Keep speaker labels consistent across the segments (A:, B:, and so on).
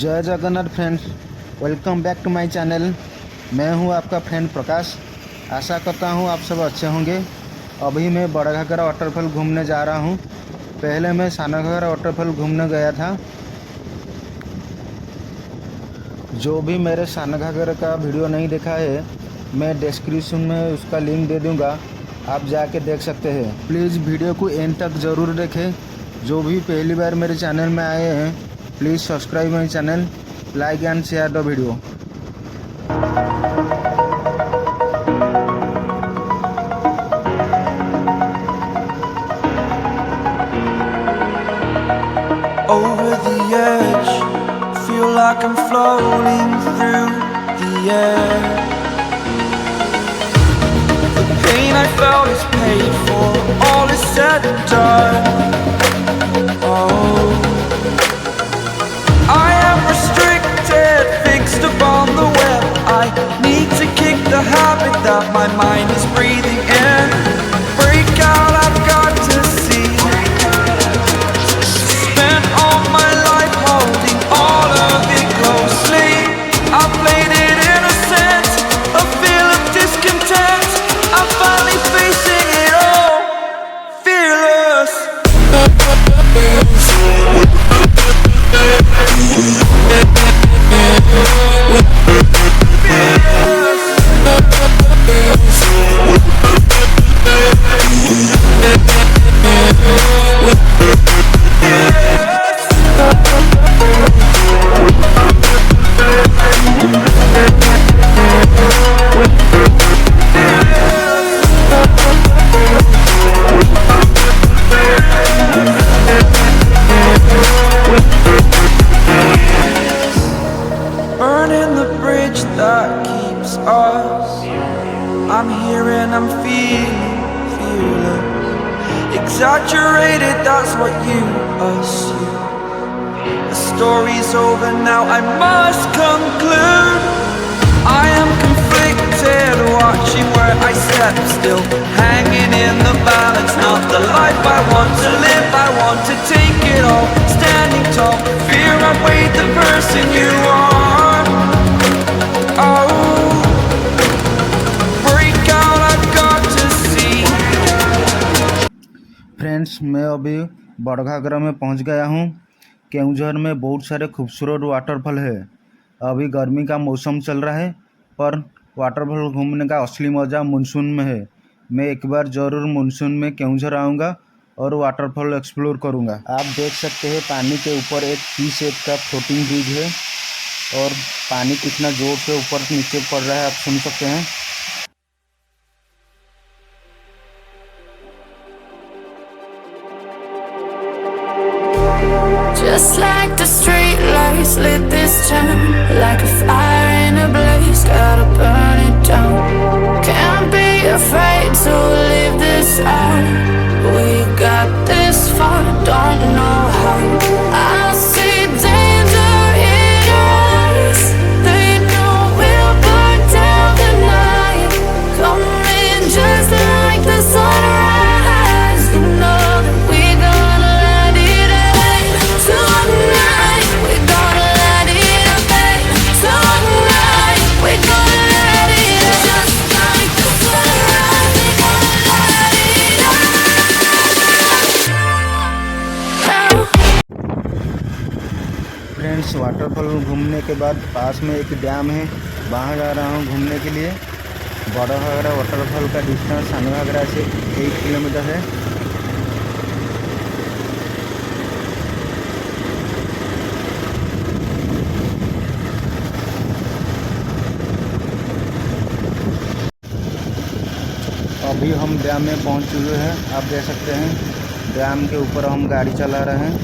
A: जय Jagannath friends, welcome back to my channel. मैं हूं आपका फ्रेंड प्रकाश। आशा करता हूं आप सब अच्छे होंगे। अभी मैं बड़घाघरा वाटरफॉल घूमने जा रहा हूं। पहले मैं सानघाघरा वाटरफॉल घूमने गया था। जो भी मेरे सानघाघरा का वीडियो नहीं देखा है, मैं डिस्क्रिप्शन में उसका लिंक दे दूंगा, आप जाके देख सकते हैं। प्लीज़ वीडियो को एंड तक ज़रूर देखें। जो भी पहली बार मेरे चैनल में आए हैं, please subscribe my channel, like and share the video.
B: Over the edge, feel like I'm floating through the air. The pain I felt is paid for, all is said and done. Oh, I am restricted, fixed upon the web. I need to kick the habit that my mind is breathing in. Break out, I've got to see. All my life holding all of it closely. I played it innocent, a feel of discontent. I'm finally facing it all, fearless. Burning the bridge that keeps us. I'm here and I'm feeling fearless. Exaggerated, that's what you assume. The story's over now, I must conclude. I am conflicted, watching where I step still, hanging in the balance. Not the life I want to live, I want to take it all. Standing tall, fear outweighed the person you are. Oh, break out, I've got to see.
A: Friends, मैं अभी बड़घाघरा में पहुंच गया हूं। केओंझर में बहुत सारे खूबसूरत वाटरफॉल है। अभी गर्मी का मौसम चल रहा है, पर वाटरफॉल घूमने का असली मज़ा मानसून में है। मैं एक बार ज़रूर मानसून में केओंझर आऊँगा और वाटरफॉल एक्सप्लोर करूँगा। आप देख सकते हैं पानी के ऊपर एक टी शेप का फ्लोटिंग ब्रिज है और पानी कितना ज़ोर से ऊपर नीचे पड़ रहा है, आप सुन सकते हैं।
C: Just like the street lights lit this town, like a fire in a blaze, gotta burn it down. Can't be afraid to leave this out. We got this far, don't know how. I see danger in our eyes. They know we'll burn down the night. Coming just like the sunrise. You know that we gonna let it out. Tonight, we gonna let it out. Tonight, we gonna let it out. Just like the sunrise, we gonna let it out.
A: Friends, waterfall घूमने के बाद पास में एक dam है, वहाँ जा रहा हूँ घूमने के लिए। बड़घाघरा वाटरफॉल का डिस्टेंस सानघाघरा से 1 किलोमीटर है। अभी हम डैम में पहुँच चुके हैं, आप देख सकते हैं। डैम के ऊपर हम गाड़ी चला रहे हैं।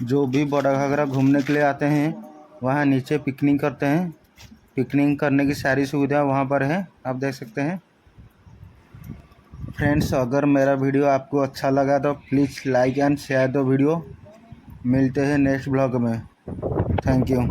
A: जो भी बड़ा घाघरा घूमने के लिए आते हैं वहाँ नीचे पिकनिक करते हैं। पिकनिक करने की सारी सुविधा वहाँ पर है, आप देख सकते हैं। फ्रेंड्स, अगर मेरा वीडियो आपको अच्छा लगा तो please like and share the video. मिलते हैं नेक्स्ट ब्लॉग में। Thank you.